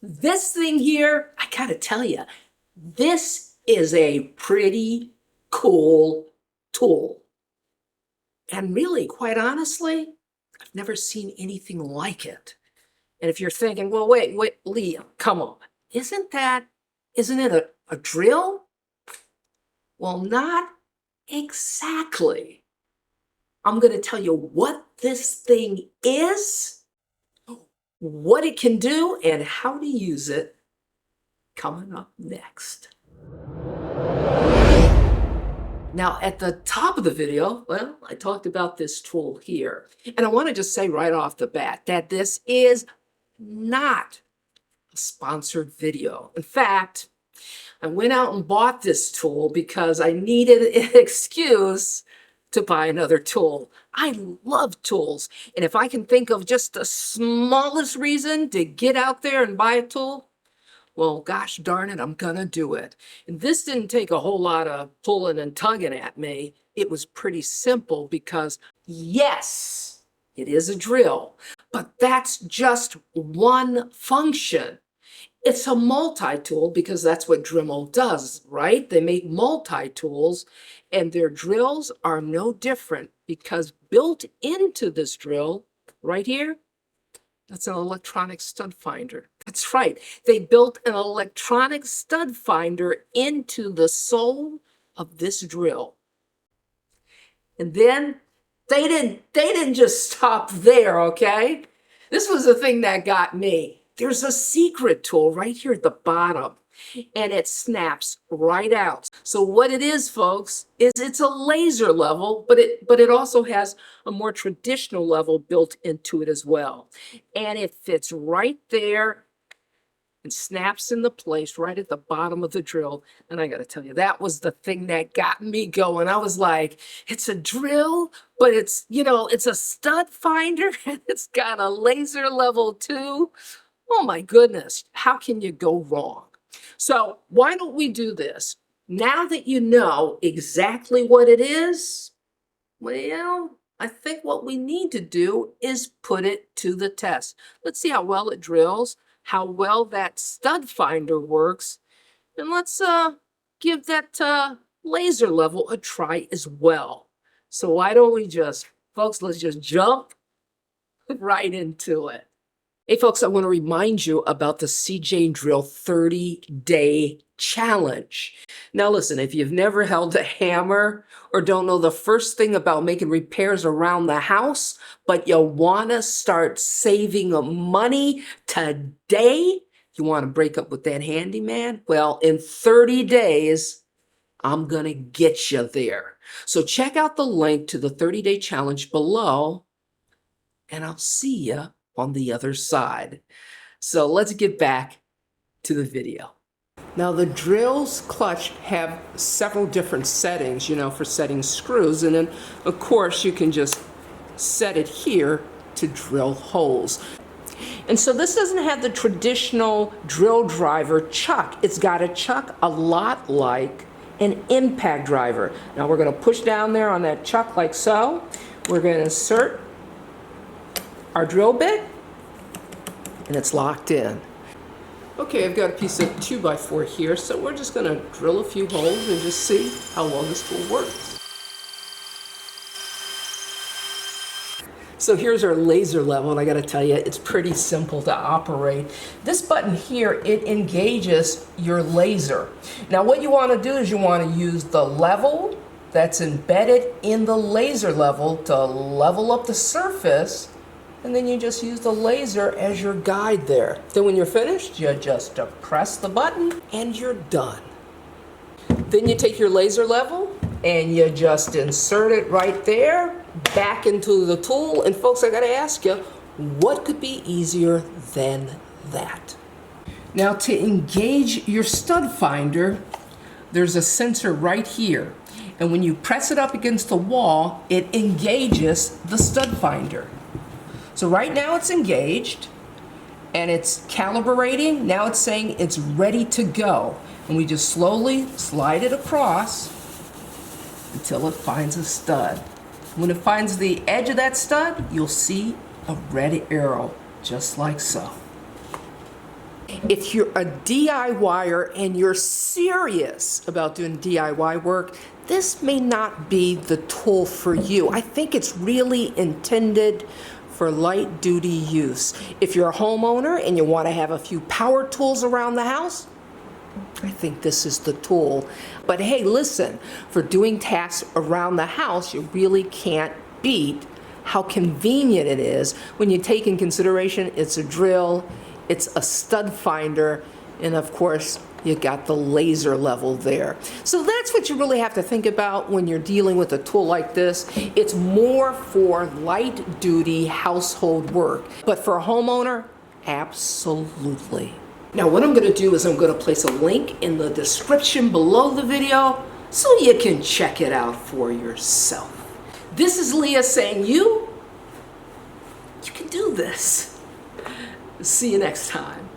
This thing here, I gotta tell you, this is a pretty cool tool. And really, quite honestly, I've never seen anything like it. And if you're thinking, well, wait, Leah, come on. Isn't it a drill? Well, not exactly. I'm going to tell you what this thing is, what it can do, and how to use it coming up next. Now, at the top of the video, well, I talked about this tool here. And I want to just say right off the bat that this is not a sponsored video. In fact, I went out and bought this tool because I needed an excuse to buy another tool. I love tools. And if I can think of just the smallest reason to get out there and buy a tool, well, gosh darn it, I'm gonna do it. And this didn't take a whole lot of pulling and tugging at me. It was pretty simple because, yes, it is a drill, but that's just one function. It's a multi-tool because that's what Dremel does, right? They make multi-tools, and their drills are no different because built into this drill right here, that's an electronic stud finder. That's right. They built an electronic stud finder into the sole of this drill. And then they didn't just stop there, okay? This was the thing that got me. There's a secret tool right here at the bottom, and it snaps right out. So what it is, folks, is it's a laser level, but it also has a more traditional level built into it as well. And it fits right there and snaps into place right at the bottom of the drill. And I got to tell you, that was the thing that got me going. I was like, it's a drill, but it's a stud finder, and it's got a laser level too. Oh my goodness, how can you go wrong? So why don't we do this? Now that you know exactly what it is, well, I think what we need to do is put it to the test. Let's see how well it drills, how well that stud finder works, and let's give that laser level a try as well. So why don't we folks, let's just jump right into it. Hey folks, I want to remind you about the seejanedrill 30-day challenge. Now listen, if you've never held a hammer or don't know the first thing about making repairs around the house, but you want to start saving money today, you want to break up with that handyman? Well, in 30 days, I'm going to get you there. So check out the link to the 30-day challenge below, and I'll see you on the other side. So let's get back to the video. Now the drill's clutch have several different settings, for setting screws, and then of course you can just set it here to drill holes. And so this doesn't have the traditional drill driver chuck. It's got a chuck a lot like an impact driver. Now we're going to push down there on that chuck like so. We're going to insert our drill bit, and it's locked in. Okay, I've got a piece of 2x4 here, so we're just going to drill a few holes and just see how well this tool works. So here's our laser level, and I got to tell you, it's pretty simple to operate. This button here, it engages your laser. Now what you want to do is you want to use the level that's embedded in the laser level to level up the surface, and then you just use the laser as your guide there. Then when you're finished, you just press the button and you're done. Then you take your laser level and you just insert it right there back into the tool. And folks, I gotta ask you, what could be easier than that? Now to engage your stud finder, there's a sensor right here. And when you press it up against the wall, it engages the stud finder. So right now it's engaged and it's calibrating. Now it's saying it's ready to go. And we just slowly slide it across until it finds a stud. When it finds the edge of that stud, you'll see a red arrow, just like so. If you're a DIYer and you're serious about doing DIY work, this may not be the tool for you. I think it's really intended for light duty use. If you're a homeowner and you want to have a few power tools around the house, I think this is the tool. But hey, listen, for doing tasks around the house, you really can't beat how convenient it is when you take in consideration it's a drill, it's a stud finder, and of course, you got the laser level there. So that's what you really have to think about when you're dealing with a tool like this. It's more for light duty household work, but for a homeowner, absolutely. Now what I'm going to do is I'm going to place a link in the description below the video so you can check it out for yourself. This is Leah saying you can do this. See you next time.